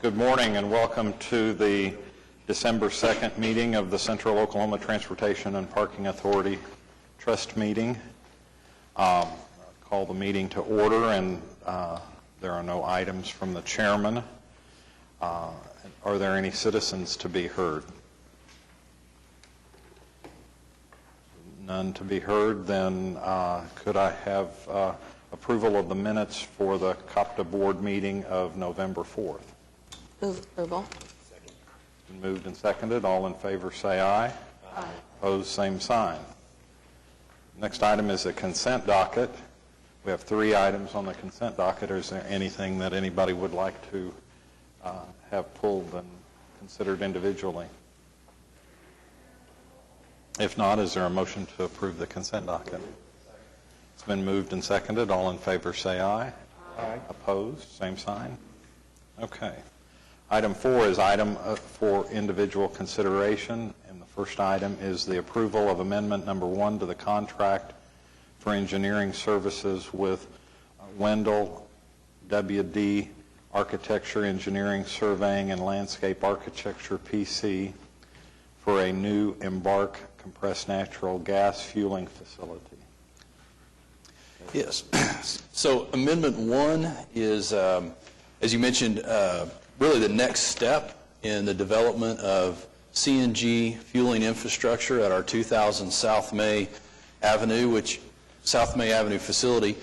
Good morning and welcome to the December 2nd meeting of the Central Oklahoma Transportation and Parking Authority Trust meeting. Call the meeting to order, and there are no items from the chairman. Are there any citizens to be heard? None to be heard. Then could I have approval of the minutes for the Cotpa board meeting of November 4th? Move approval. Been moved and seconded. All in favor say aye. Aye. Opposed, same sign. Next item is a consent docket. We have 3 items on the consent docket. Is there anything that anybody would like to have pulled and considered individually? If not, is there a motion to approve the consent docket? It's been moved and seconded. All in favor say aye. Aye. Opposed, same sign. Okay. Item 4 is item for individual consideration, and the first item is the approval of amendment number 1 to the contract for engineering services with Wendell W.D. Architecture, Engineering, Surveying, and Landscape Architecture, PC, for a new Embark compressed natural gas fueling facility. Yes. So Amendment 1 is, as you mentioned, really the next step in the development of CNG fueling infrastructure at our 2000 South May Avenue facility,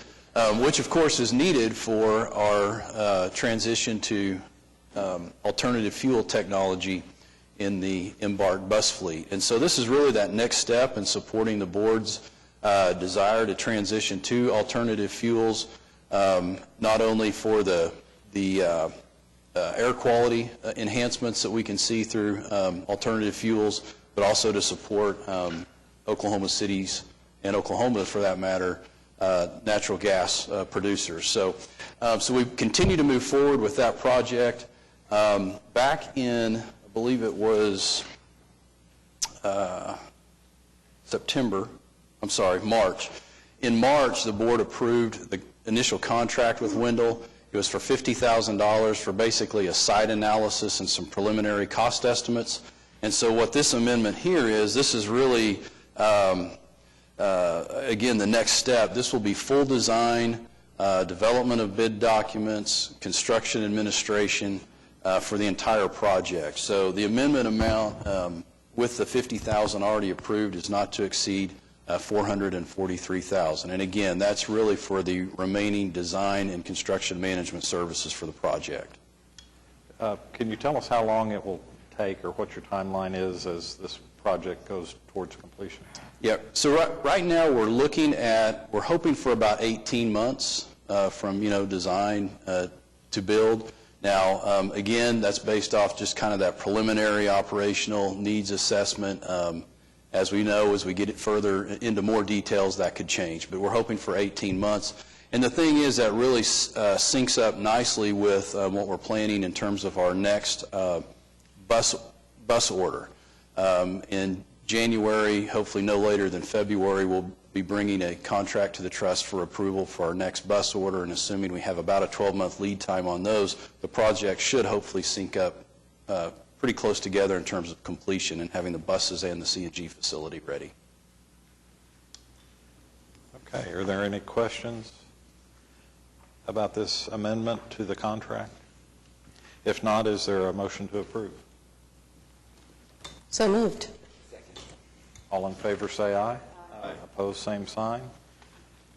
which of course is needed for our transition to alternative fuel technology in the Embark bus fleet. And so this is really that next step in supporting the board's desire to transition to alternative fuels, not only for the air quality enhancements that we can see through alternative fuels, but also to support Oklahoma cities and Oklahoma, for that matter, natural gas producers. So we continue to move forward with that project. Back in, I believe it was March. In March, the board approved the initial contract with Wendell. It was for $50,000 for basically a site analysis and some preliminary cost estimates. And so what this amendment here is, this is really, again, the next step. This will be full design, development of bid documents, construction administration for the entire project. So the amendment amount with the $50,000 already approved is not to exceed $443,000. And again, that's really for the remaining design and construction management services for the project. Can you tell us how long it will take, or what your timeline is as this project goes towards completion? Yeah, so right now we're hoping for about 18 months from design to build. Now, again, that's based off just kind of that preliminary operational needs assessment. As we know, as we get it further into more details, that could change. But we're hoping for 18 months. And the thing is, that really syncs up nicely with what we're planning in terms of our next bus order. In January, hopefully no later than February, we'll be bringing a contract to the trust for approval for our next bus order. And assuming we have about a 12-month lead time on those, the project should hopefully sync up pretty close together in terms of completion and having the buses and the CNG facility ready. Okay, are there any questions about this amendment to the contract? If not, is there a motion to approve? So moved. All in favor say aye. Aye. Opposed, same sign.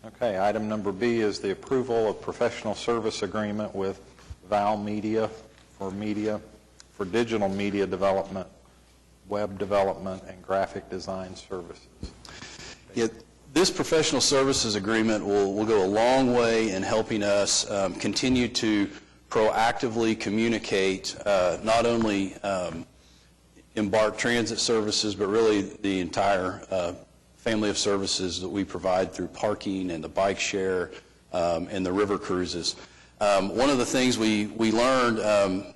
Okay, item number B is the approval of professional service agreement with Val Media for digital media development, web development, and graphic design services. Yeah, this professional services agreement will go a long way in helping us continue to proactively communicate not only Embark Transit services, but really the entire family of services that we provide through parking and the bike share and the river cruises. One of the things we learned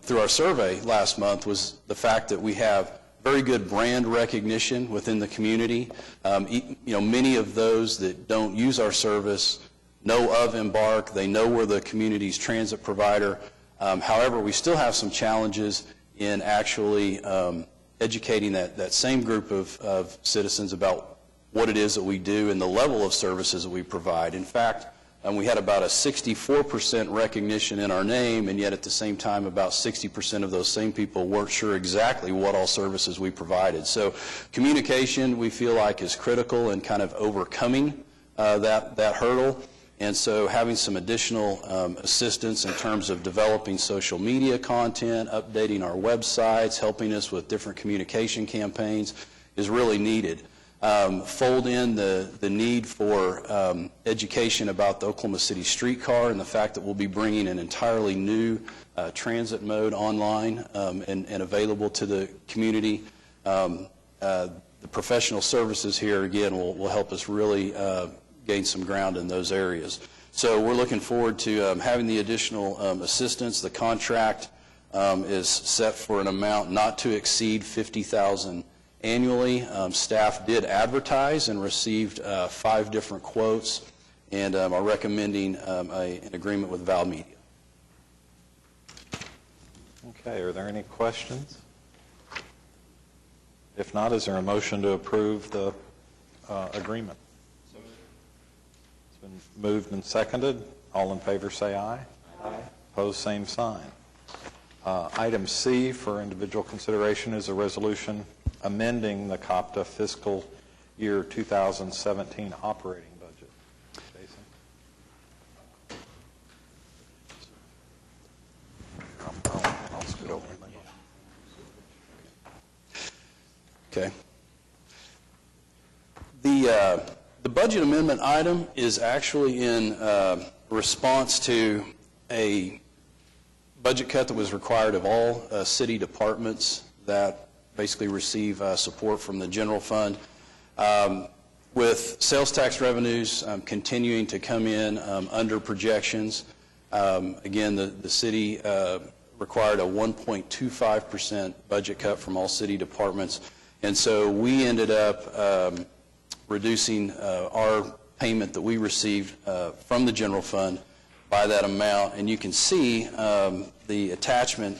through our survey last month was the fact that we have very good brand recognition within the community. Many of those that don't use our service know of Embark. They know we're the community's transit provider. However, we still have some challenges in actually educating that same group of citizens about what it is that we do and the level of services that we provide. In fact, we had about a 64% recognition in our name, and yet at the same time about 60% of those same people weren't sure exactly what all services we provided. So communication, we feel like, is critical in kind of overcoming that hurdle. And so having some additional assistance in terms of developing social media content, updating our websites, helping us with different communication campaigns is really needed. Fold in the need for education about the Oklahoma City streetcar and the fact that we'll be bringing an entirely new transit mode online and available to the community. The professional services here, again, will help us really gain some ground in those areas. So we're looking forward to having the additional assistance. The contract is set for an amount not to exceed $50,000 annually. Staff did advertise and received 5 different quotes, and are recommending an agreement with Val Media. Okay, are there any questions? If not, is there a motion to approve the agreement? It's been moved and seconded. All in favor say aye. Aye. Opposed, same sign. Item C for individual consideration is a resolution amending the Cotpa fiscal year 2017 operating budget. Jason? I'll scoot over. Okay. The budget amendment item is actually in response to a budget cut that was required of all city departments that basically receive support from the general fund. With sales tax revenues continuing to come in under projections, again, the city required a 1.25% budget cut from all city departments. And so we ended up reducing our payment that we received from the general fund by that amount. And you can see the attachment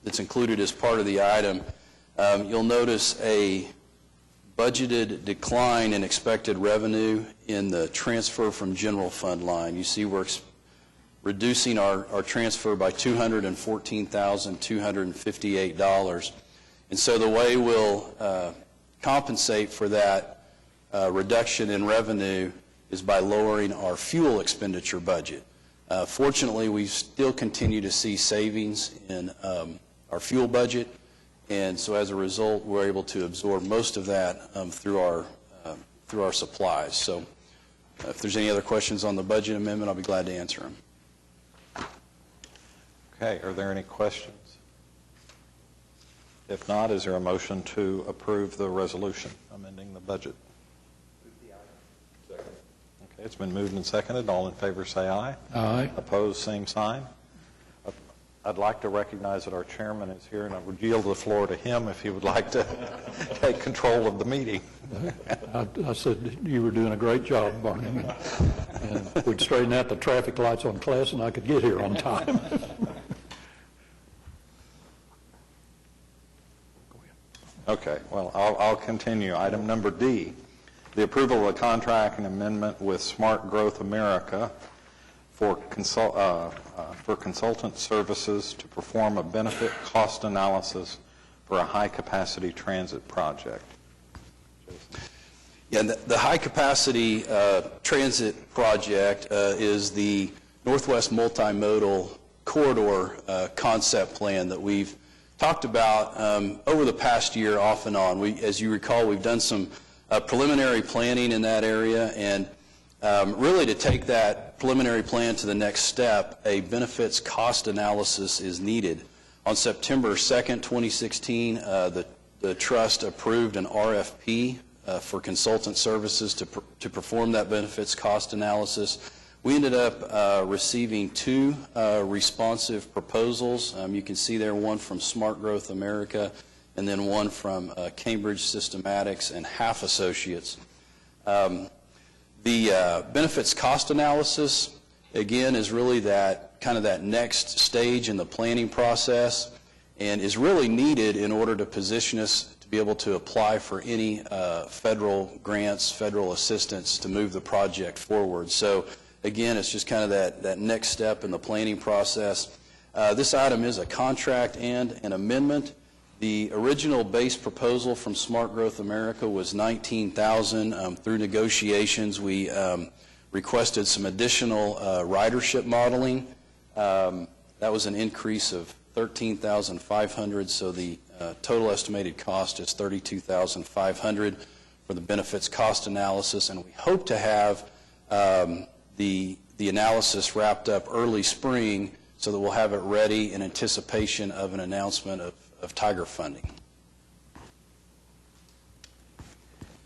that's included as part of the item. You'll notice a budgeted decline in expected revenue in the transfer from general fund line. You see we're reducing our transfer by $214,258. And so the way we'll compensate for that reduction in revenue is by lowering our fuel expenditure budget. Fortunately, we still continue to see savings in our fuel budget, and so as a result, we're able to absorb most of that through our supplies. So if there's any other questions on the budget amendment, I'll be glad to answer them. Okay, are there any questions? If not, is there a motion to approve the resolution amending the budget? Okay, it's been moved and seconded. All in favor say aye. Aye. Opposed, same sign. I'd like to recognize that our chairman is here, and I would yield the floor to him if he would like to take control of the meeting. I said you were doing a great job, Barney. And we'd straighten out the traffic lights on Class, and I could get here on time. Okay, well, I'll continue. Item number D, the approval of a contract and amendment with Smart Growth America for consultant services to perform a benefit cost analysis for a high-capacity transit project. Jason. Yeah, the high-capacity transit project is the Northwest Multimodal Corridor concept plan that we've talked about over the past year off and on. As you recall, we've done some preliminary planning in that area, and really to take that preliminary plan to the next step, a benefits cost analysis is needed. On September 2nd, 2016, the trust approved an RFP for consultant services to perform that benefits cost analysis. We ended up receiving 2 responsive proposals. You can see there one from Smart Growth America and then one from Cambridge Systematics and Half Associates. The benefits cost analysis, again, is really that kind of that next stage in the planning process, and is really needed in order to position us to be able to apply for any federal grants, federal assistance to move the project forward. So again, it's just kind of that next step in the planning process. This item is a contract and an amendment. The original base proposal from Smart Growth America was $19,000. Through negotiations, we requested some additional ridership modeling. That was an increase of $13,500, so the total estimated cost is $32,500 for the benefits cost analysis, and we hope to have the analysis wrapped up early spring so that we'll have it ready in anticipation of an announcement of Tiger funding.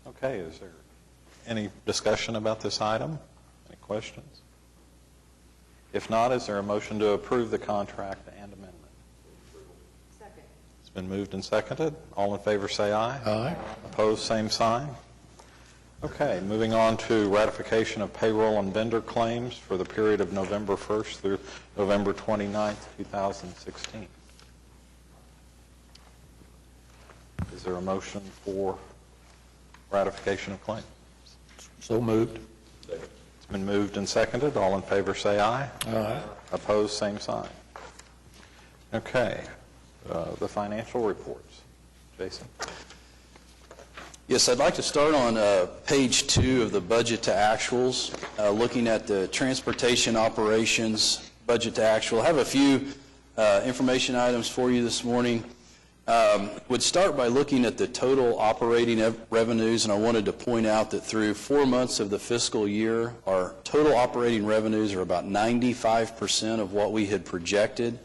Okay, is there any discussion about this item? Any questions? If not, is there a motion to approve the contract and amendment? Second. It's been moved and seconded. All in favor say aye. Aye. Opposed, same sign. Okay, moving on to ratification of payroll and vendor claims for the period of November 1st through November 29th, 2016. Is there a motion for ratification of claims? So moved. It's been moved and seconded. All in favor say aye. Aye. Opposed, same sign. Okay, the financial reports. Jason? Yes, I'd like to start on page 2 of the budget to actuals, looking at the transportation operations budget to actual. I have a few information items for you this morning. Would start by looking at the total operating revenues, and I wanted to point out that through 4 months of the fiscal year, our total operating revenues are about 95% of what we had projected,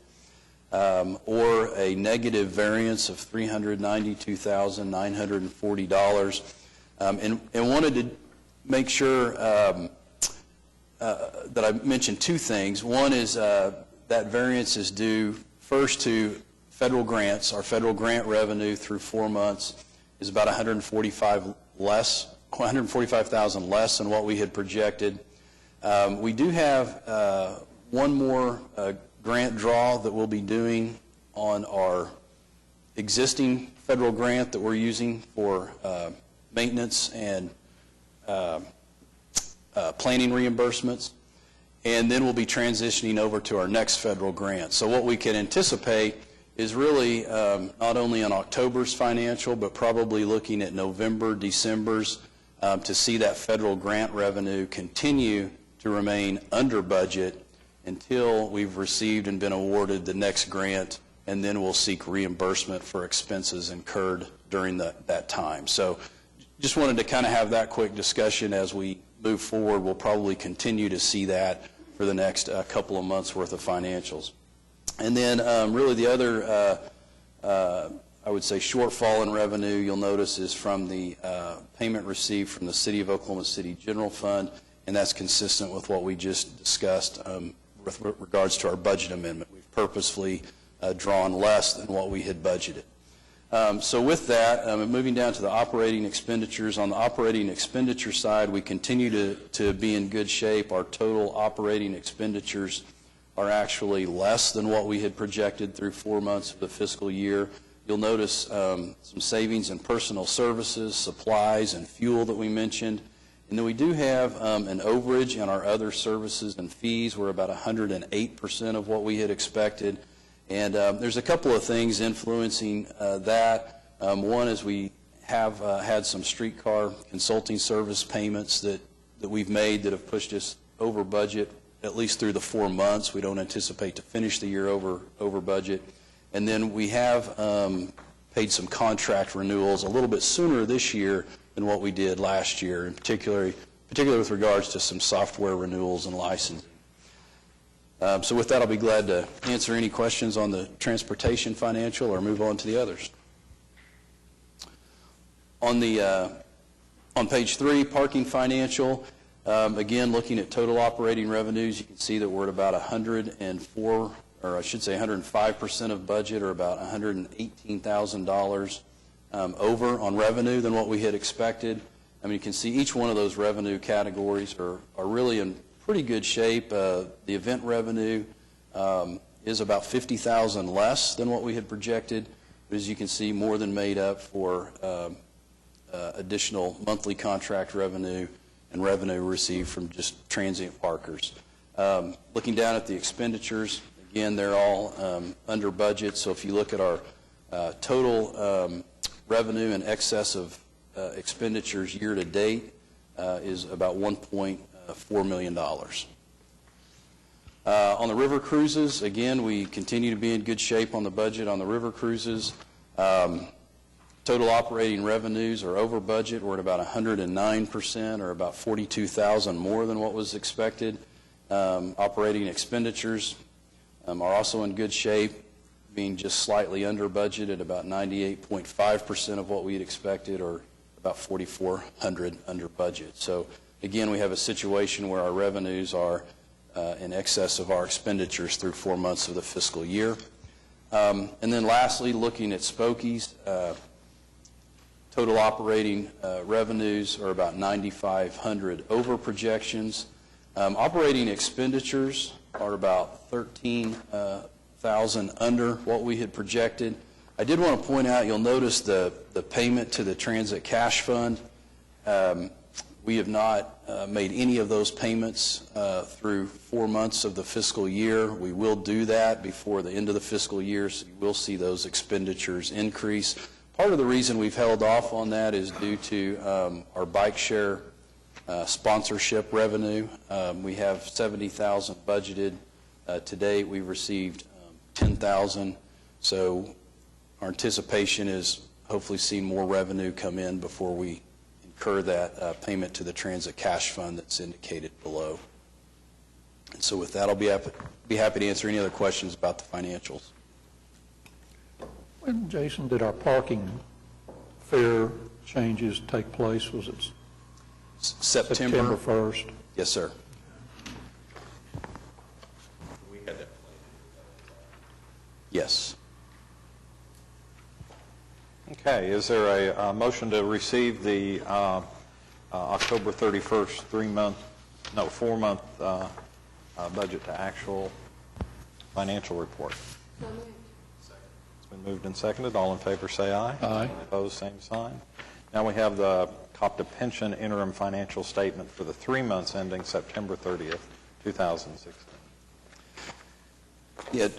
or a negative variance of $392,940, and wanted to make sure that I mentioned two things. One is that variance is due first to federal grants. Our federal grant revenue through 4 months is about $145,000 less than what we had projected. We do have one more grant draw that we'll be doing on our existing federal grant that we're using for maintenance and planning reimbursements, and then we'll be transitioning over to our next federal grant. So what we can anticipate is really not only on October's financial, but probably looking at November, December's, to see that federal grant revenue continue to remain under budget until we've received and been awarded the next grant, and then we'll seek reimbursement for expenses incurred during that time. So just wanted to kind of have that quick discussion as we move forward. We'll probably continue to see that for the next couple of months worth of financials. And then really the other, I would say, shortfall in revenue you'll notice is from the payment received from the City of Oklahoma City General Fund, and that's consistent with what we just discussed with regards to our budget amendment. We've purposefully drawn less than what we had budgeted. So with that, moving down to the operating expenditures. On the operating expenditure side, we continue to be in good shape. Our total operating expenditures are actually less than what we had projected through 4 months of the fiscal year. You'll notice some savings in personal services, supplies, and fuel that we mentioned. And then we do have an overage in our other services and fees. We're about 108% of what we had expected. And there's a couple of things influencing that. One is we have had some streetcar consulting service payments that we've made that have pushed us over budget, at least through the 4 months. We don't anticipate to finish the year over budget. And then we have paid some contract renewals a little bit sooner this year than what we did last year, in particularly with regards to some software renewals and licensing. So with that, I'll be glad to answer any questions on the transportation financial or move on to the others. On page 3, parking financial, again, looking at total operating revenues, you can see that we're at about 104, or I should say 105% of budget, or about $118,000 over on revenue than what we had expected. I mean, you can see each one of those revenue categories are really in pretty good shape. The event revenue is about $50,000 less than what we had projected, but as you can see, more than made up for additional monthly contract revenue and revenue received from just transient parkers. Looking down at the expenditures, again, they're all under budget, so if you look at our total revenue in excess of expenditures year to date is about $1.4 million. On the river cruises, again, we continue to be in good shape on the budget on the river cruises. Total operating revenues are over budget. We're at about 109%, or about $42,000 more than what was expected. Operating expenditures are also in good shape, being just slightly under budget at about 98.5% of what we had expected, or about $4,400 under budget. So again, we have a situation where our revenues are in excess of our expenditures through 4 months of the fiscal year. And then lastly, looking at Spokies, total operating revenues are about $9,500 over projections. Operating expenditures are about $13,000 under what we had projected. I did want to point out, you'll notice the payment to the Transit Cash Fund. We have not made any of those payments through 4 months of the fiscal year. We will do that before the end of the fiscal year, so you will see those expenditures increase. Part of the reason we've held off on that is due to our bike share sponsorship revenue. We have $70,000 budgeted. To date, we've received $10,000. So our anticipation is hopefully see more revenue come in before we incur that payment to the Transit Cash Fund that's indicated below. And so with that, I'll be happy to answer any other questions about the financials. When, Jason, did our parking fare changes take place? Was it September 1st? Yes, sir. Yes. Okay, is there a motion to receive the October 31st 4-month budget to actual financial report? So moved. It's been moved and seconded. All in favor say aye. Aye. Opposed, same sign. Now we have the Cotpa pension interim financial statement for the 3 months ending September 30th, 2016. Yeah.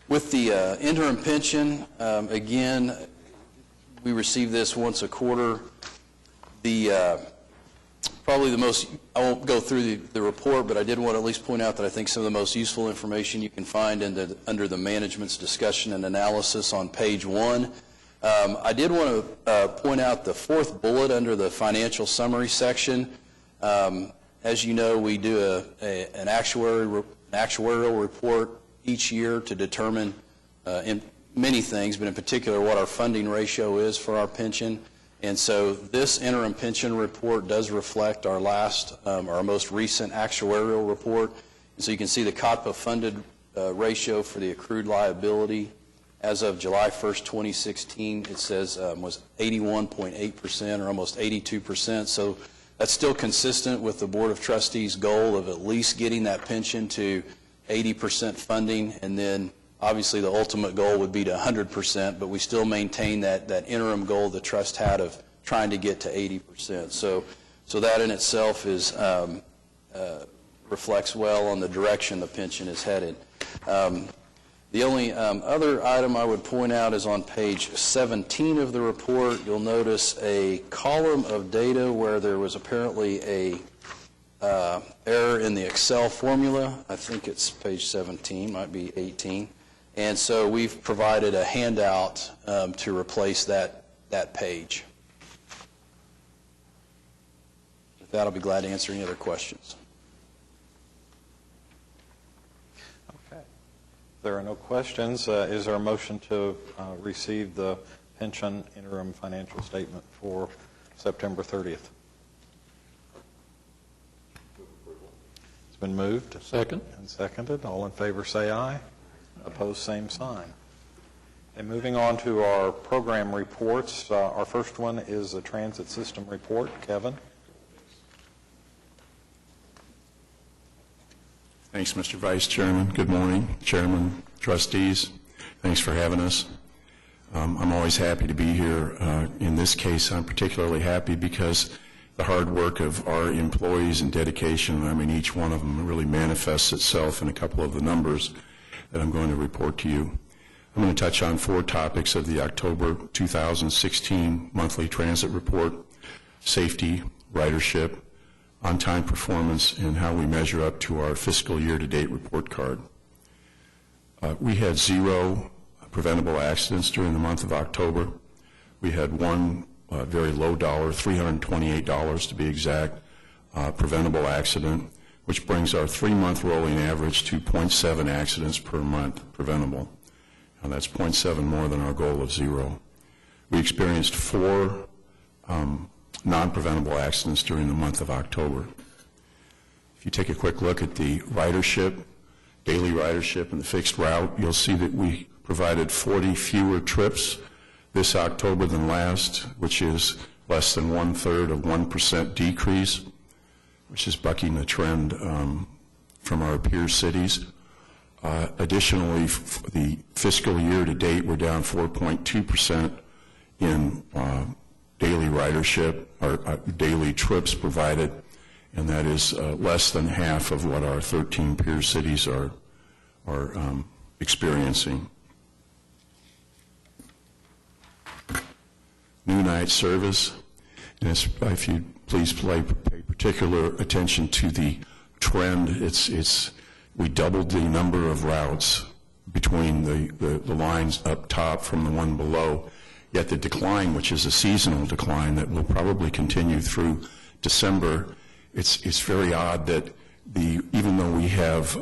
With the interim pension, again, we receive this once a quarter. Probably the most, I won't go through the report, but I did want to at least point out that I think some of the most useful information you can find under the management's discussion and analysis on page 1. I did want to point out the 4th bullet under the financial summary section. As you know, we do an actuarial report each year to determine in many things, but in particular what our funding ratio is for our pension. And so this interim pension report does reflect our most recent actuarial report. And so you can see the Cotpa funded ratio for the accrued liability as of July 1st, 2016, it says was 81.8% or almost 82%. So that's still consistent with the Board of Trustees' goal of at least getting that pension to 80% funding, and then obviously the ultimate goal would be to 100%, but we still maintain that interim goal the trust had of trying to get to 80%. So that in itself is reflects well on the direction the pension is headed. The only other item I would point out is on page 17 of the report. You'll notice a column of data where there was apparently a error in the Excel formula. I think it's page 17, might be 18. And so we've provided a handout to replace that page. With that, I'll be glad to answer any other questions. Okay. If there are no questions, is there a motion to receive the pension interim financial statement for September 30th? It's been moved. Second. And seconded. All in favor say aye. Opposed, same sign. And moving on to our program reports, our first one is the transit system report. Kevin? Thanks, Mr. Vice Chairman. Good morning, Chairman, trustees. Thanks for having us. I'm always happy to be here. In this case, I'm particularly happy because the hard work of our employees and dedication, I mean, each one of them really manifests itself in a couple of the numbers that I'm going to report to you. I'm going to touch on 4 topics of the October 2016 monthly transit report: safety, ridership, on-time performance, and how we measure up to our fiscal year-to-date report card. We had 0 preventable accidents during the month of October. We had one very low dollar, $328 to be exact, preventable accident, which brings our 3-month rolling average to 0.7 accidents per month preventable. And that's 0.7 more than our goal of 0. We experienced 4 non-preventable accidents during the month of October. If you take a quick look at the ridership, daily ridership and the fixed route, you'll see that we provided 40 fewer trips this October than last, which is less than 1/3 of 1% decrease, which is bucking the trend from our peer cities. Additionally, the fiscal year to date, we're down 4.2% in daily ridership, or daily trips provided, and that is less than half of what our 13 peer cities are experiencing. New night service, and if you please pay particular attention to the trend, we doubled the number of routes between the lines up top from the one below, yet the decline, which is a seasonal decline that will probably continue through December, it's very odd that even though we have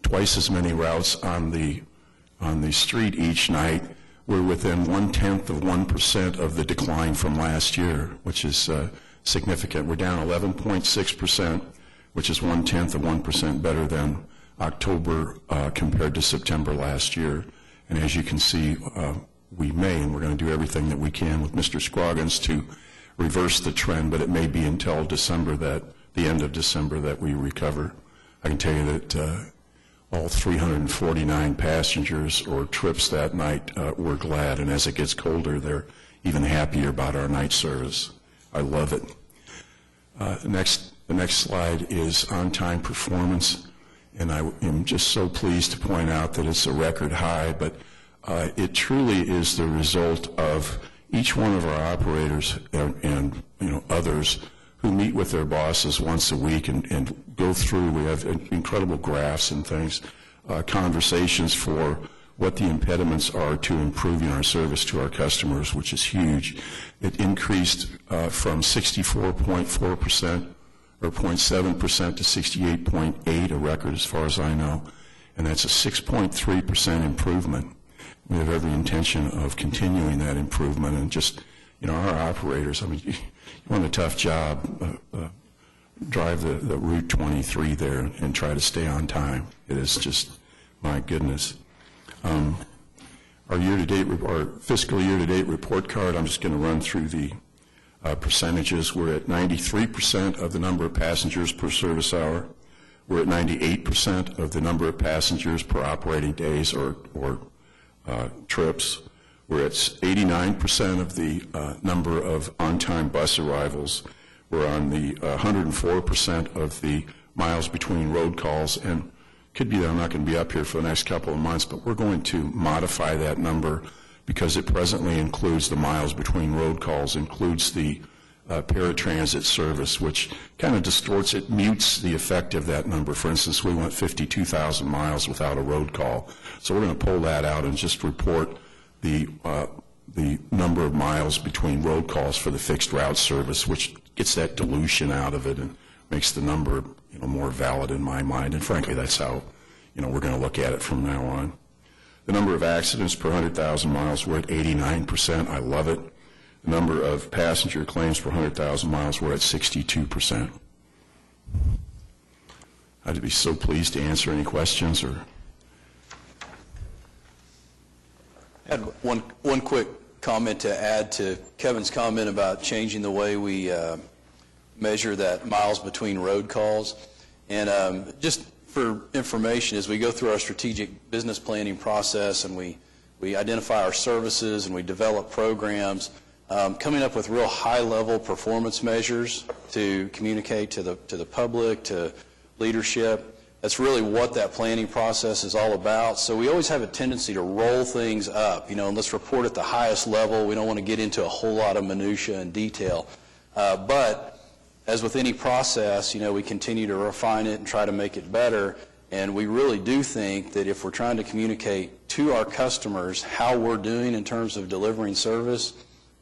twice as many routes on the street each night, we're within 1/10 of 1% of the decline from last year, which is significant. We're down 11.6%, which is 1/10 of 1% better than October compared to September last year. And as you can see, we may, and we're going to do everything that we can with Mr. Scroggins to reverse the trend, but it may be until December, the end of December, that we recover. I can tell you that all 349 passengers or trips that night were glad, and as it gets colder, they're even happier about our night service. I love it. The next slide is on-time performance, and I am just so pleased to point out that it's a record high, but it truly is the result of each one of our operators and others who meet with their bosses once a week and go through. We have incredible graphs and things, conversations for what the impediments are to improving our service to our customers, which is huge. It increased from 64.4% or 0.7% to 68.8%, a record as far as I know, and that's a 6.3% improvement. We have every intention of continuing that improvement, and just, our operators, I mean, you want a tough job, drive the Route 23 there and try to stay on time. It is just, my goodness. Our fiscal year-to-date report card, I'm just going to run through the percentages. We're at 93% of the number of passengers per service hour. We're at 98% of the number of passengers per operating days or trips. We're at 89% of the number of on-time bus arrivals. We're on the 104% of the miles between road calls, and could be that I'm not going to be up here for the next couple of months, but we're going to modify that number because it presently includes the miles between road calls, includes the paratransit service, which kind of distorts it, mutes the effect of that number. For instance, we went 52,000 miles without a road call. So we're going to pull that out and just report the number of miles between road calls for the fixed route service, which gets that dilution out of it and makes the number more valid in my mind. And frankly, that's how we're going to look at it from now on. The number of accidents per 100,000 miles, we're at 89%. I love it. The number of passenger claims per 100,000 miles, we're at 62%. I'd be so pleased to answer any questions. I had one quick comment to add to Kevin's comment about changing the way we measure that miles between road calls. And just for information, as we go through our strategic business planning process and we identify our services and we develop programs, coming up with real high-level performance measures to communicate to the public, to leadership. That's really what that planning process is all about. So we always have a tendency to roll things up, and let's report at the highest level. We don't want to get into a whole lot of minutia and detail. But as with any process, we continue to refine it and try to make it better. And we really do think that if we're trying to communicate to our customers how we're doing in terms of delivering service,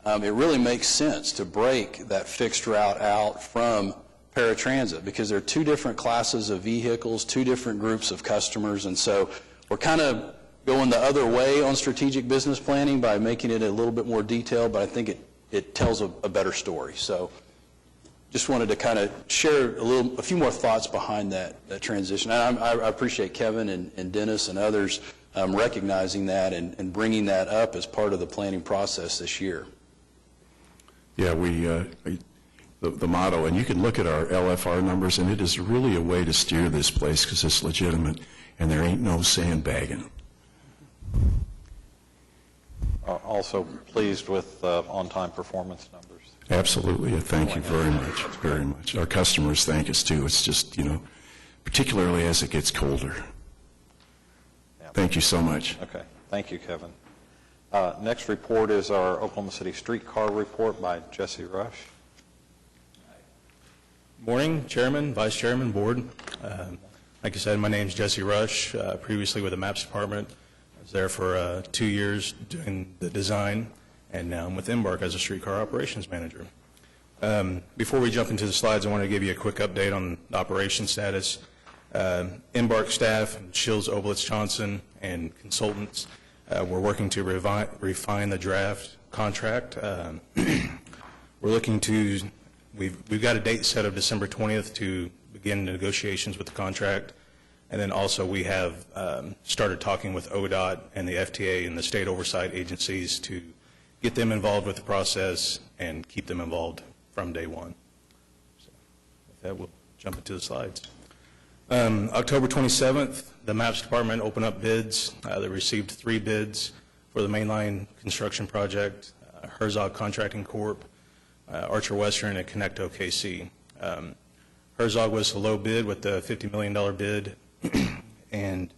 it really makes sense to break that fixed route out from paratransit, because there are two different classes of vehicles, two different groups of customers, and so we're kind of going the other way on strategic business planning by making it a little bit more detailed, but I think it tells a better story. So just wanted to kind of share a few more thoughts behind that transition. I appreciate Kevin and Dennis and others recognizing that and bringing that up as part of the planning process this year. Yeah, the motto, and you can look at our LFR numbers, and it is really a way to steer this place because it's legitimate, and there ain't no sandbagging. Also pleased with on-time performance numbers. Absolutely. Thank you very much, very much. Our customers thank us, too. It's just, particularly as it gets colder. Yeah. Thank you so much. Okay. Thank you, Kevin. Next report is our Oklahoma City streetcar report by Jesse Rush. Morning, Chairman, Vice Chairman, Board. Like I said, my name is Jesse Rush, previously with the Maps Department. I was there for 2 years doing the design, and now I'm with Embark as a streetcar operations manager. Before we jump into the slides, I want to give you a quick update on the operation status. Embark staff, Shields, Oblitz, Johnson, and consultants, we're working to refine the draft contract. We're looking to We've got a date set of December 20th to begin negotiations with the contract, and then also we have started talking with ODOT and the FTA and the state oversight agencies to get them involved with the process and keep them involved from day one. So with that, we'll jump into the slides. October 27th, the Maps Department opened up bids. They received 3 bids for the mainline construction project, Herzog Contracting Corp., Archer Western, and Connect OKC. Herzog was the low bid with the $50 million bid, and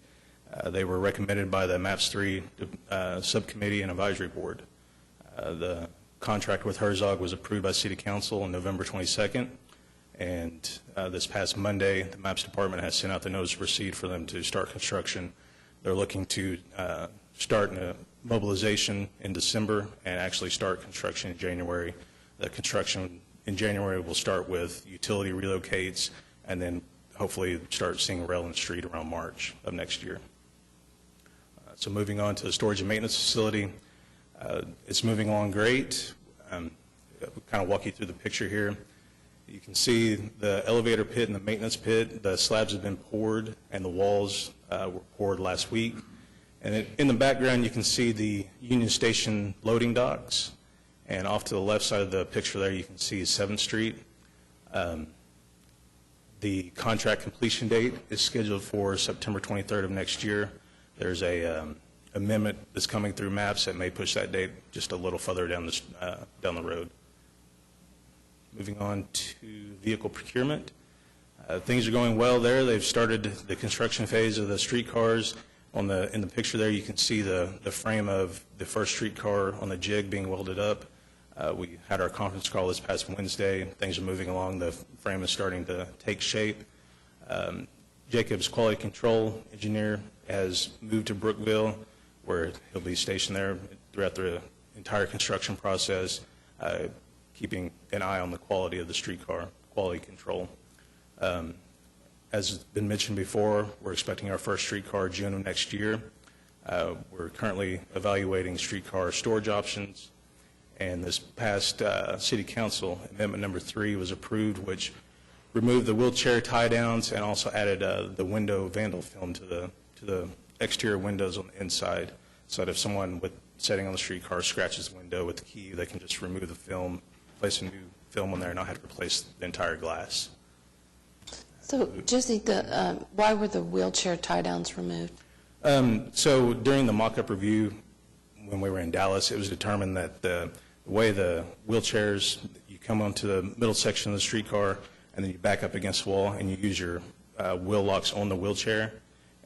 they were recommended by the MAPS 3 subcommittee and advisory board. The contract with Herzog was approved by City Council on November 22nd, and this past Monday, the MAPS Department has sent out the notice to proceed for them to start construction. They're looking to start mobilization in December and actually start construction in January. The construction in January will start with utility relocates and then hopefully start seeing rail in the street around March of next year. So moving on to the storage and maintenance facility, it's moving along great. We'll kind of walk you through the picture here. You can see the elevator pit and the maintenance pit. The slabs have been poured and the walls were poured last week. And in the background you can see the Union Station loading docks. And off to the left side of the picture there, you can see 7th Street. The contract completion date is scheduled for September 23rd of next year. There's a amendment that's coming through MAPS that may push that date just a little further down the road. Moving on to vehicle procurement. Things are going well there. They've started the construction phase of the streetcars. In the picture there, you can see the frame of the first streetcar on the jig being welded up. We had our conference call this past Wednesday. Things are moving along. The frame is starting to take shape. Jacob's quality control engineer has moved to Brookville, where he'll be stationed there throughout the entire construction process, keeping an eye on the quality of the streetcar, quality control. As has been mentioned before, we're expecting our first streetcar June of next year. We're currently evaluating streetcar storage options. And this past City Council, Amendment Number 3 was approved, which removed the wheelchair tie-downs and also added the window vandal film to the exterior windows on the inside, so that if someone sitting on the streetcar scratches the window with the key, they can just remove the film, place a new film on there, and not have to replace the entire glass. So, Jesse, why were the wheelchair tie-downs removed? So during the mock-up review, when we were in Dallas, it was determined that the way the wheelchairs, you come onto the middle section of the streetcar, and then you back up against the wall, and you use your wheel locks on the wheelchair.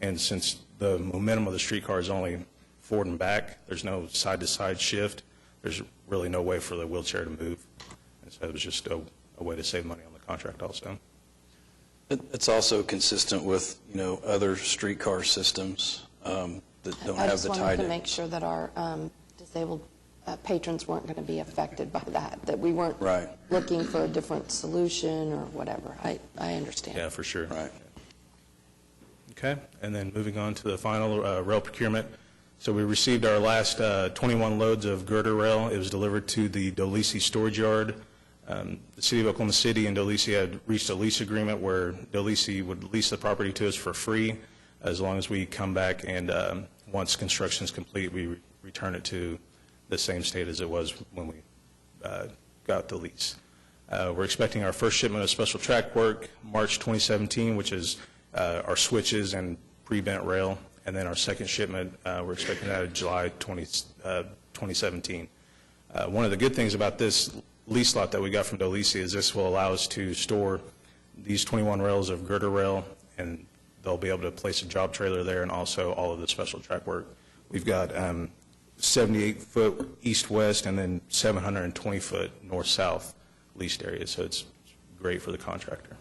And since the momentum of the streetcar is only forward and back, there's no side-to-side shift, there's really no way for the wheelchair to move. And so it was just a way to save money on the contract also. It's also consistent with, other streetcar systems that don't I have just the wanted to tie-down. make sure that our disabled patrons weren't going to be affected by that we weren't Right. looking for a different solution or whatever. I understand. Yeah, for sure. Right. Okay, and then moving on to the final rail procurement. So we received our last 21 loads of girder rail. It was delivered to the Dolisi storage yard. The City of Oklahoma City and Dolisi had reached a lease agreement where Dolisi would lease the property to us for free as long as we come back and once construction is complete, we return it to the same state as it was when we got the lease. We're expecting our first shipment of special track work March 2017, which is our switches and pre-bent rail, and then our second shipment, we're expecting that in July 2017. One of the good things about this lease lot that we got from Dolisi is this will allow us to store these 21 rails of girder rail, and they'll be able to place a job trailer there and also all of the special track work. We've got 78-foot east-west and then 720-foot north-south leased area, so it's great for the contractor.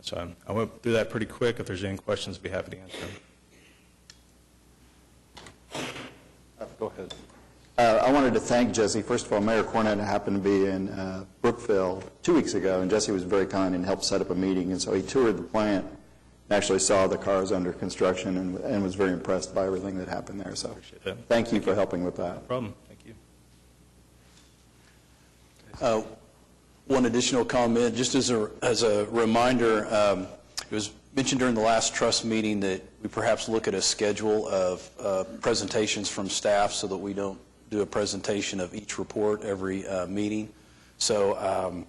So I went through that pretty quick. If there's any questions, I'd be happy to answer them. Go ahead. I wanted to thank Jesse. First of all, Mayor Cornett happened to be in Brookville 2 weeks ago, and Jesse was very kind and helped set up a meeting. And so he toured the plant and actually saw the cars under construction and was very impressed by everything that happened there. So Appreciate that. thank you for helping with that. No problem. Thank you. One additional comment, just as a reminder, it was mentioned during the last trust meeting that we perhaps look at a schedule of presentations from staff so that we don't do a presentation of each report every meeting. So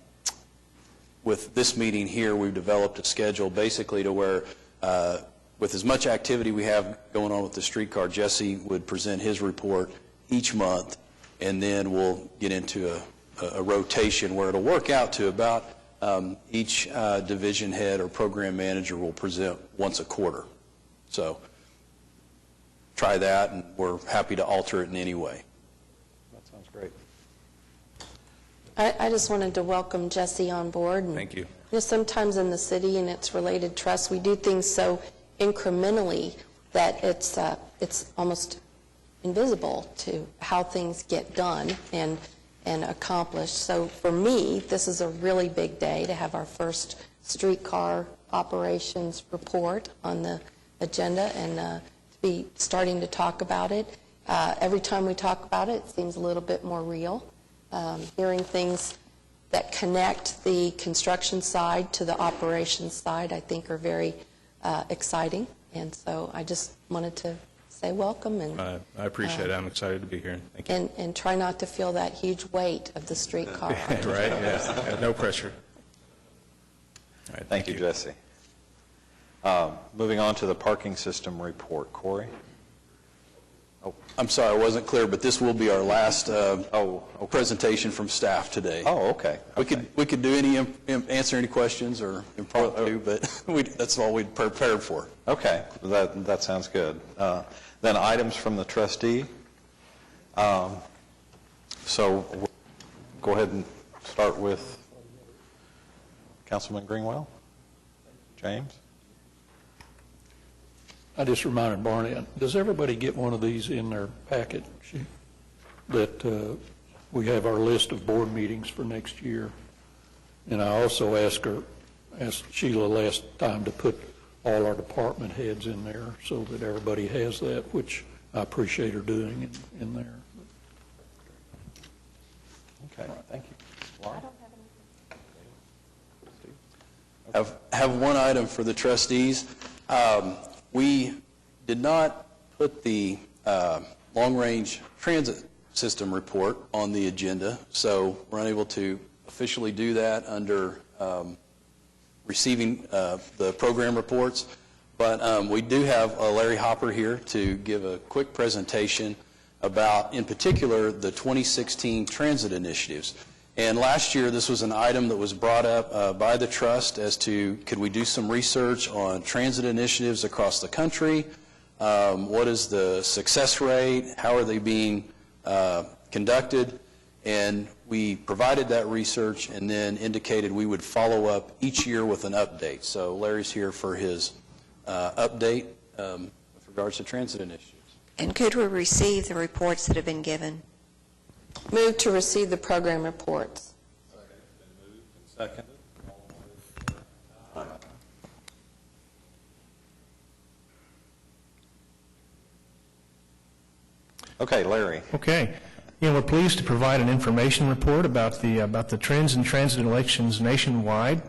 with this meeting here, we've developed a schedule basically to where with as much activity we have going on with the streetcar, Jesse would present his report each month, and then we'll get into a rotation where it'll work out to about each division head or program manager will present once a quarter. So try that, and we're happy to alter it in any way. That sounds great. I just wanted to welcome Jesse on board. And, Thank you. Sometimes in the city and its related trusts, we do things so incrementally that it's almost invisible to how things get done and accomplished. So for me, this is a really big day to have our first streetcar operations report on the agenda and to be starting to talk about it. Every time we talk about it, it seems a little bit more real. Hearing things that connect the construction side to the operations side, I think, are very exciting. And so I just wanted to say welcome and I appreciate it. I'm excited to be here. Thank you. and try not to feel that huge weight of the streetcar. Right? Yeah. No pressure. All right. Thank you, Jesse. Moving on to the parking system report. Corey? I'm sorry, I wasn't clear, but this will be our last presentation from staff today. Oh, okay. We could do answer any questions or impromptu, but that's all we'd prepared for. Okay, that sounds good. Then items from the trustee. So we'll go ahead and start with Councilman Greenwell. James? I just reminded Barney, does everybody get one of these in their packet that we have our list of board meetings for next year? And I also asked Sheila last time to put all our department heads in there so that everybody has that, which I appreciate her doing in there. Okay, thank you. Laura? Have one item for the trustees. We did not put the long-range transit system report on the agenda, so we're unable to officially do that under, receiving the program reports. But we do have Larry Hopper here to give a quick presentation about, in particular, the 2016 transit initiatives. And last year, this was an item that was brought up by the trust as to could we do some research on transit initiatives across the country? What is the success rate? How are they being conducted? And we provided that research and then indicated we would follow up each year with an update. So Larry's here for his update with regards to transit initiatives. And could we receive the reports that have been given? Move to receive the program reports. Seconded. Okay, Larry. Okay. We're pleased to provide an information report about the trends in transit elections nationwide.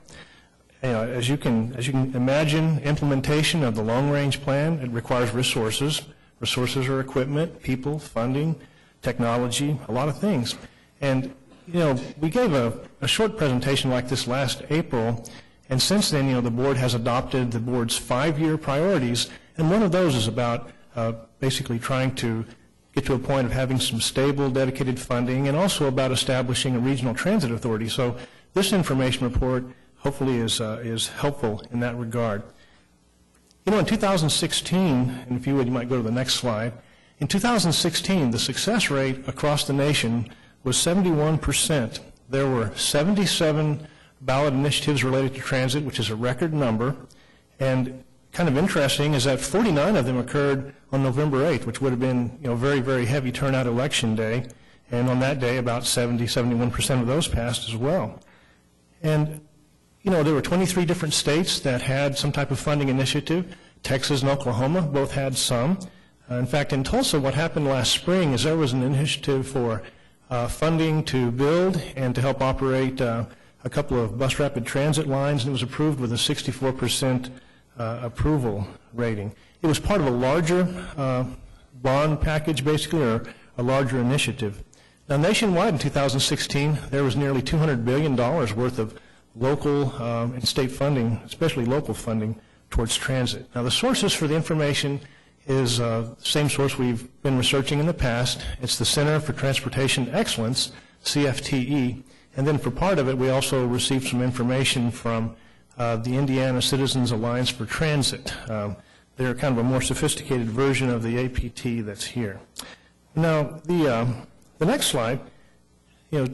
As you can imagine, implementation of the long-range plan, it requires resources. Resources are equipment, people, funding, technology, a lot of things. And, we gave a short presentation like this last April, and since then, the board has adopted the board's 5-year priorities, and one of those is about basically trying to get to a point of having some stable, dedicated funding, and also about establishing a regional transit authority. So this information report hopefully is helpful in that regard. In 2016, and if you would, you might go to the next slide. In 2016, the success rate across the nation was 71%. There were 77 ballot initiatives related to transit, which is a record number. And kind of interesting is that 49 of them occurred on November 8th, which would have been, very, very heavy turnout election day. And on that day, about 71% of those passed as well. And, there were 23 different states that had some type of funding initiative. Texas and Oklahoma both had some. In fact, in Tulsa, what happened last spring is there was an initiative for funding to build and to help operate a couple of bus rapid transit lines, and it was approved with a 64% approval rating. It was part of a larger bond package, basically, or a larger initiative. Now, nationwide in 2016, there was nearly $200 billion worth of local and state funding, especially local funding, towards transit. Now, the sources for the information is the same source we've been researching in the past. It's the Center for Transportation Excellence, CFTE, and then for part of it, we also received some information from the Indiana Citizens Alliance for Transit. They're kind of a more sophisticated version of the APT that's here. Now, the next slide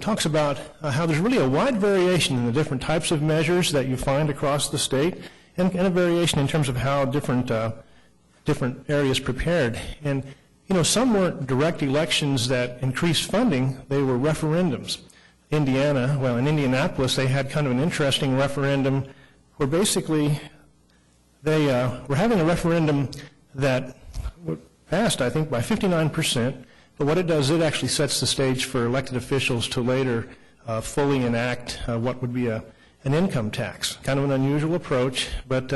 talks about how there's really a wide variation in the different types of measures that you find across the state, and a variation in terms of how different areas prepared. And, some weren't direct elections that increased funding, they were referendums. In Indianapolis, they had kind of an interesting referendum where basically they were having a referendum that passed, I think, by 59%. But what it does, it actually sets the stage for elected officials to later fully enact what would be an income tax. Kind of an unusual approach, but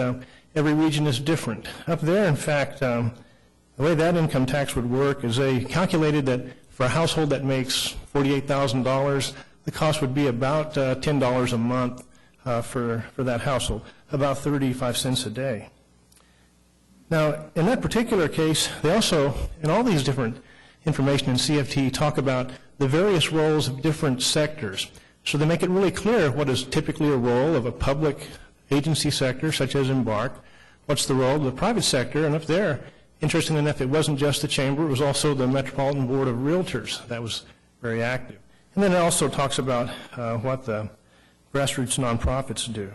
every region is different. Up there, in fact, the way that income tax would work is they calculated that for a household that makes $48,000, the cost would be about $10 a month for that household, about 35 cents a day. Now, in that particular case, they also, in all these different information in CFT, talk about the various roles of different sectors. So they make it really clear what is typically a role of a public agency sector, such as Embark, what's the role of the private sector, and up there, interesting enough, it wasn't just the Chamber, it was also the Metropolitan Board of Realtors that was very active. And then it also talks about what the grassroots nonprofits do.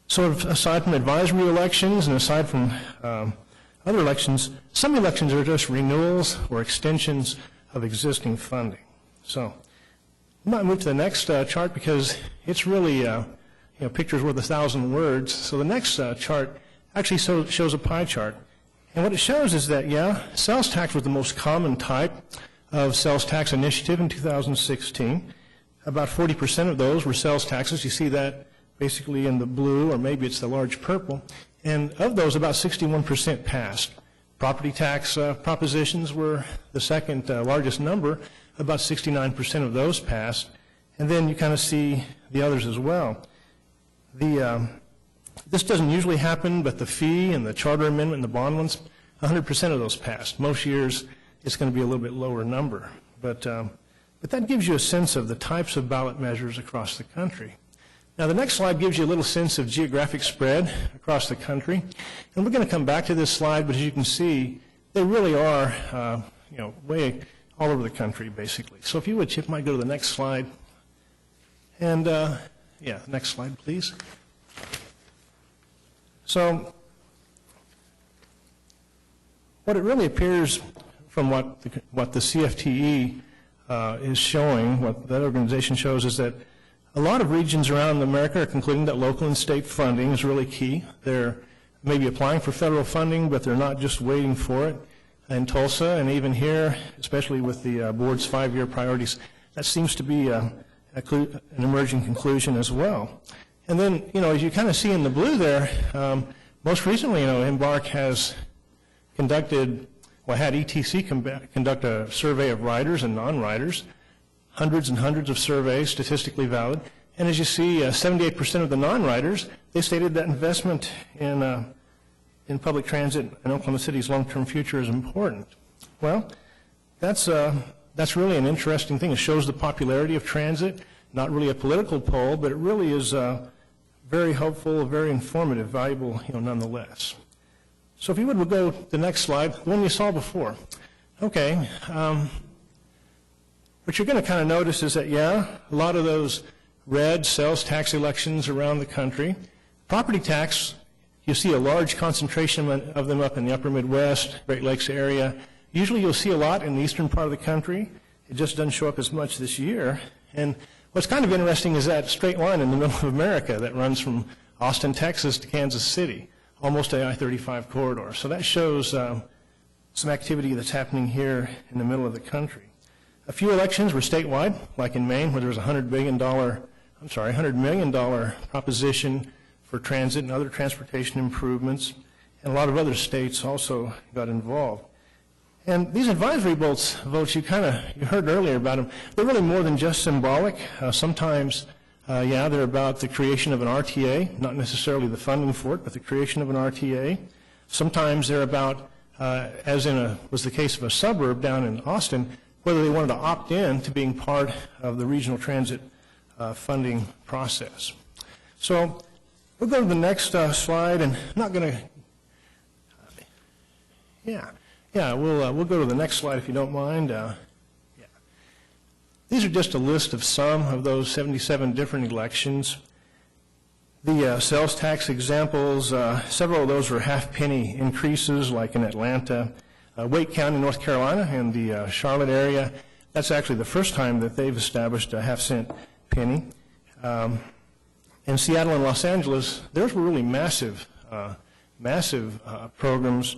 So aside from advisory elections and aside from other elections, some elections are just renewals or extensions of existing funding. So I might move to the next chart because it's really, pictures worth 1,000 words. So the next chart actually shows a pie chart. And what it shows is that, sales tax was the most common type of sales tax initiative in 2016. About 40% of those were sales taxes. You see that basically in the blue, or maybe it's the large purple. And of those, about 61% passed. Property tax propositions were the second largest number. About 69% of those passed. And then you kind of see the others as well. This doesn't usually happen, but the fee and the charter amendment and the bond ones, 100% of those passed. Most years, it's going to be a little bit lower number. But that gives you a sense of the types of ballot measures across the country. Now, the next slide gives you a little sense of geographic spread across the country. And we're going to come back to this slide, but as you can see, they really are, way all over the country, basically. So if you would, Chip, might go to the next slide. And, yeah, next slide, please. So what it really appears from what the CFTE is showing, what that organization shows, is that a lot of regions around America are concluding that local and state funding is really key. They're maybe applying for federal funding, but they're not just waiting for it. In Tulsa and even here, especially with the board's 5-year priorities, that seems to be an emerging conclusion as well. And then, as you kind of see in the blue there, most recently, Embark has conducted, had ETC conduct a survey of riders and non-riders, hundreds and hundreds of surveys, statistically valid. And as you see, 78% of the non-riders, they stated that investment in public transit in Oklahoma City's long-term future is important. Well, that's really an interesting thing. It shows the popularity of transit, not really a political poll, but it really is very helpful, very informative, valuable, nonetheless. So if you would, we'll go to the next slide, the one you saw before. Okay. What you're going to kind of notice is that, a lot of those red sales tax elections around the country. Property tax, you see a large concentration of them up in the upper Midwest, Great Lakes area. Usually you'll see a lot in the eastern part of the country. It just doesn't show up as much this year. And what's kind of interesting is that straight line in the middle of America that runs from Austin, Texas to Kansas City, almost a I-35 corridor. So that shows some activity that's happening here in the middle of the country. A few elections were statewide, like in Maine, where there was a $100 million proposition for transit and other transportation improvements, and a lot of other states also got involved. And these advisory votes you heard earlier about them, they're really more than just symbolic. Sometimes, they're about the creation of an RTA, not necessarily the funding for it, but the creation of an RTA. Sometimes they're about, as was the case of a suburb down in Austin, whether they wanted to opt in to being part of the regional transit funding process. So we'll go to the next slide, and I'm not going to, we'll go to the next slide if you don't mind. These are just a list of some of those 77 different elections. The sales tax examples, several of those were half-penny increases, like in Atlanta. Wake County, North Carolina, and the Charlotte area, that's actually the first time that they've established a half-cent penny. In Seattle and Los Angeles, those were really massive programs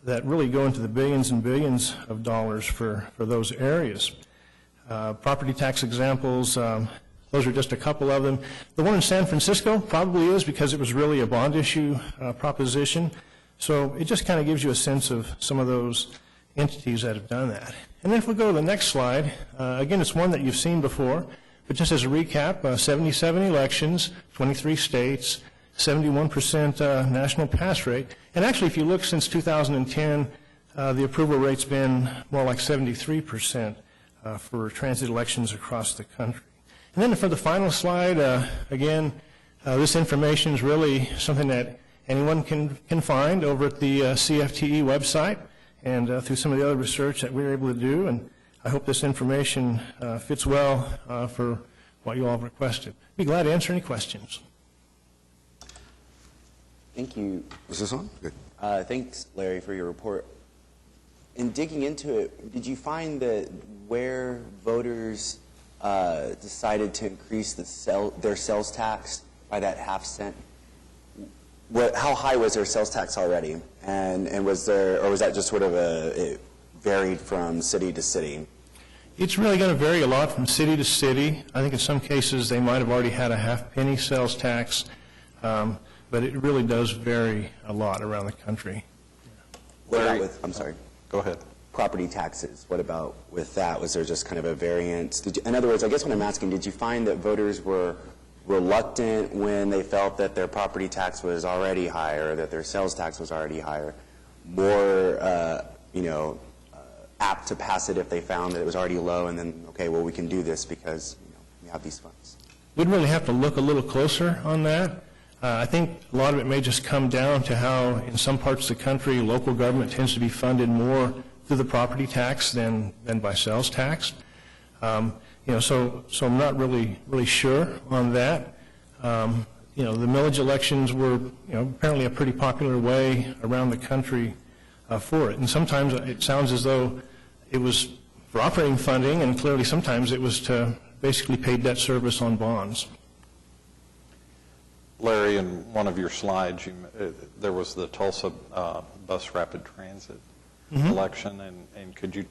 that really go into the billions and billions of dollars for those areas. Property tax examples, those are just a couple of them. The one in San Francisco probably is because it was really a bond issue proposition. So it just kind of gives you a sense of some of those entities that have done that. And then if we go to the next slide, again, it's one that you've seen before, but just as a recap, 77 elections, 23 states, 71% national pass rate. And actually, if you look since 2010, the approval rate's been more like 73% for transit elections across the country. And then for the final slide, again, this information is really something that anyone can find over at the CFTE website and through some of the other research that we were able to do. And I hope this information fits well for what you all have requested. Be glad to answer any questions. Thank you. Is this on? Good. Thanks, Larry, for your report. In digging into it, did you find that where voters decided to increase their sales tax by that half-cent, how high was their sales tax already? And was there, or was that just sort of it varied from city to city? It's really going to vary a lot from city to city. I think in some cases they might have already had a half-penny sales tax, but it really does vary a lot around the country. What about with, I'm sorry. Go ahead. Property taxes, what about with that? Was there just kind of a variance? In other words, I guess what I'm asking, did you find that voters were reluctant when they felt that their property tax was already higher, that their sales tax was already higher, more, apt to pass it if they found that it was already low, and then, okay, well, we can do this because we have these funds? We'd really have to look a little closer on that. I think a lot of it may just come down to how, in some parts of the country, local government tends to be funded more through the property tax than by sales tax. So I'm not really sure on that. The millage elections were, apparently a pretty popular way around the country for it. And sometimes it sounds as though it was for operating funding, and clearly sometimes it was to basically pay debt service on bonds. Larry, in one of your slides, there was the Tulsa bus rapid transit election, and could you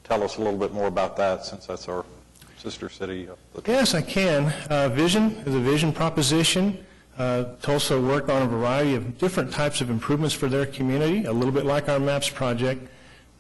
tell us a little bit more about that, since that's our sister city? Yes, I can. Vision is a vision proposition. Tulsa worked on a variety of different types of improvements for their community, a little bit like our MAPS project.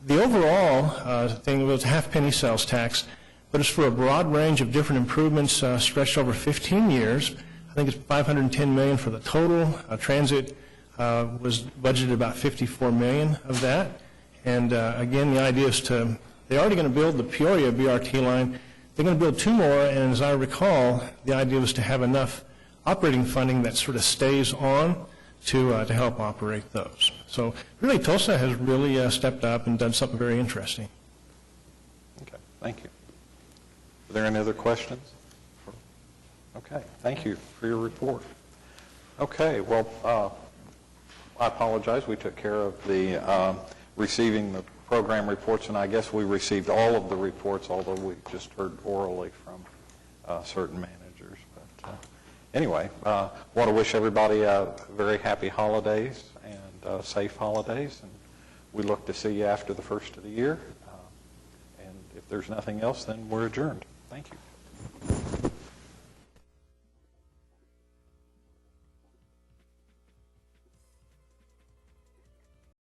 The overall thing was half-penny sales tax, but it's for a broad range of different improvements stretched over 15 years. I think it's $510 million for the total. Transit was budgeted about $54 million of that. And again, the idea is they're already going to build the Peoria BRT line. They're going to build 2 more, and as I recall, the idea was to have enough operating funding that sort of stays on to help operate those. So really, Tulsa has really stepped up and done something very interesting. Okay, thank you. Are there any other questions? Okay, thank you for your report. Okay, well, I apologize. We took care of the receiving the program reports, and I guess we received all of the reports, although we just heard orally from certain managers. But anyway, want to wish everybody very happy holidays and safe holidays, and we look to see you after the first of the year. And if there's nothing else, then we're adjourned. Thank you.